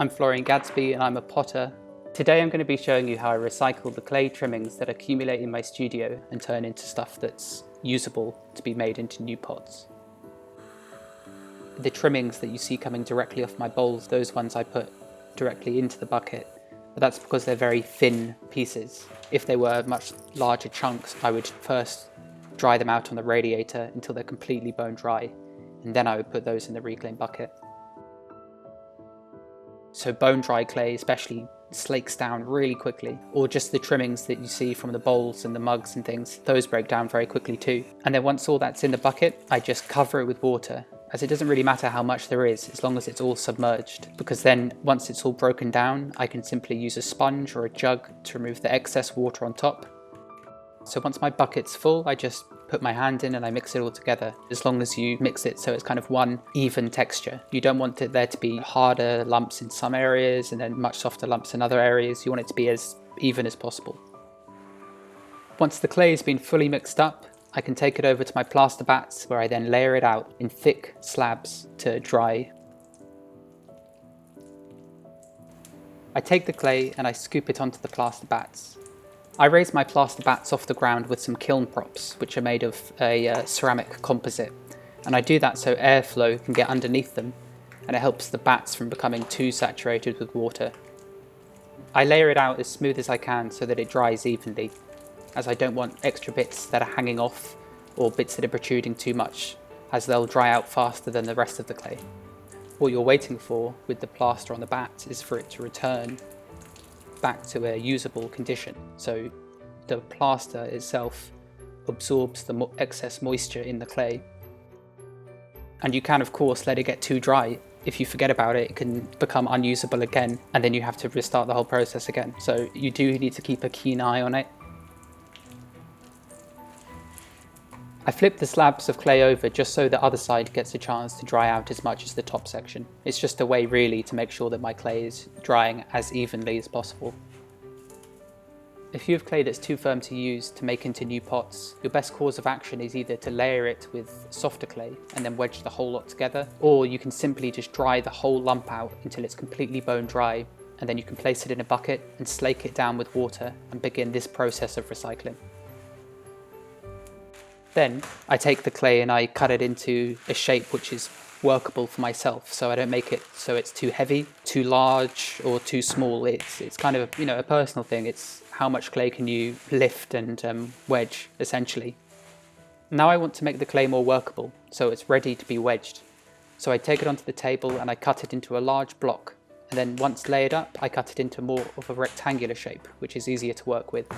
I'm Florian Gadsby and I'm a potter. Today I'm going to be showing you how I recycle the clay trimmings that accumulate in my studio and turn into stuff that's usable to be made into new pots. The trimmings that you see coming directly off my bowls, those ones I put directly into the bucket, but that's because they're very thin pieces. If they were much larger chunks, I would first dry them out on the radiator until they're completely bone dry, and then I would put those in the reclaim bucket. So bone dry clay especially slakes down really quickly, or just the trimmings that you see from the bowls and the mugs and things, those break down very quickly too. And then once all that's in the bucket, I just cover it with water, as it doesn't really matter how much there is as long as it's all submerged, because then once it's all broken down, I can simply use a sponge or a jug to remove the excess water on top. So once my bucket's full, I just put my hand in and I mix it all together, as long as you mix it so it's kind of one even texture. You don't want there to be harder lumps in some areas and then much softer lumps in other areas. You want it to be as even as possible. Once the clay has been fully mixed up, I can take it over to my plaster bats, where I then layer it out in thick slabs to dry. I take the clay and I scoop it onto the plaster bats. I raise my plaster bats off the ground with some kiln props, which are made of a ceramic composite, and I do that so airflow can get underneath them, and it helps the bats from becoming too saturated with water. I layer it out as smooth as I can so that it dries evenly, as I don't want extra bits that are hanging off or bits that are protruding too much, as they'll dry out faster than the rest of the clay. What you're waiting for with the plaster on the bat is for it to return back to a usable condition. So the plaster itself absorbs the excess moisture in the clay. And you can of course let it get too dry. If you forget about it, it can become unusable again, and then you have to restart the whole process again. So you do need to keep a keen eye on it. I flip the slabs of clay over just so the other side gets a chance to dry out as much as the top section. It's just a way really to make sure that my clay is drying as evenly as possible. If you have clay that's too firm to use to make into new pots, your best course of action is either to layer it with softer clay and then wedge the whole lot together, or you can simply just dry the whole lump out until it's completely bone dry, and then you can place it in a bucket and slake it down with water and begin this process of recycling. Then I take the clay and I cut it into a shape which is workable for myself, so I don't make it so it's too heavy, too large, or too small. It's kind of a personal thing. It's how much clay can you lift and wedge, essentially. Now I want to make the clay more workable, so it's ready to be wedged. So I take it onto the table and I cut it into a large block, and then once layered up, I cut it into more of a rectangular shape, which is easier to work with.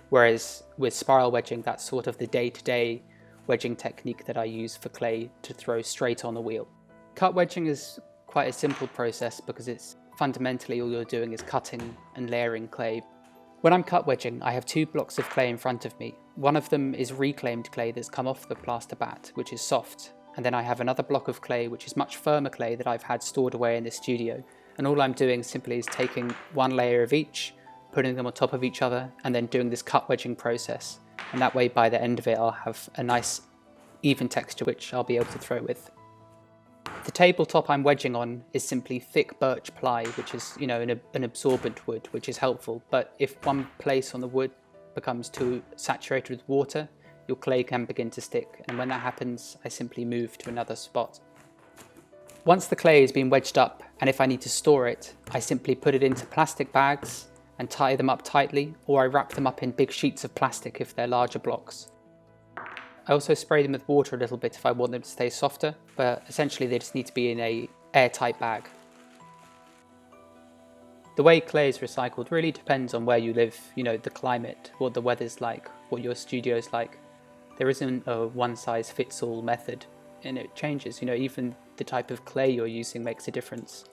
Whereas with spiral wedging, that's sort of the day-to-day wedging technique that I use for clay to throw straight on the wheel. Cut wedging is quite a simple process because it's fundamentally all you're doing is cutting and layering clay. When I'm cut wedging, I have two blocks of clay in front of me. One of them is reclaimed clay that's come off the plaster bat, which is soft. And then I have another block of clay, which is much firmer clay that I've had stored away in the studio. And all I'm doing simply is taking one layer of each, putting them on top of each other, and then doing this cut wedging process. And that way by the end of it I'll have a nice even texture which I'll be able to throw with. The tabletop I'm wedging on is simply thick birch ply, which is an absorbent wood, which is helpful, but if one place on the wood becomes too saturated with water, your clay can begin to stick, and when that happens I simply move to another spot. Once the clay has been wedged up, and if I need to store it, I simply put it into plastic bags and tie them up tightly, or I wrap them up in big sheets of plastic if they're larger blocks. I also spray them with water a little bit if I want them to stay softer, but essentially they just need to be in an airtight bag. The way clay is recycled really depends on where you live, the climate, what the weather's like, what your studio's like. There isn't a one-size-fits-all method, and it changes, even the type of clay you're using makes a difference.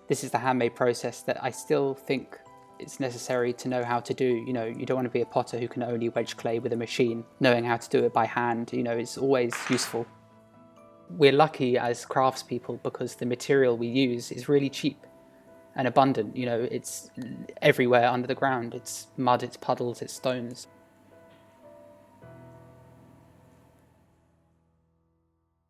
This is the handmade process that I still think it's necessary to know how to do. You don't want to be a potter who can only wedge clay with a machine. Knowing how to do it by hand, is always useful. We're lucky as craftspeople because the material we use is really cheap and abundant. It's everywhere under the ground. It's mud, it's puddles, it's stones.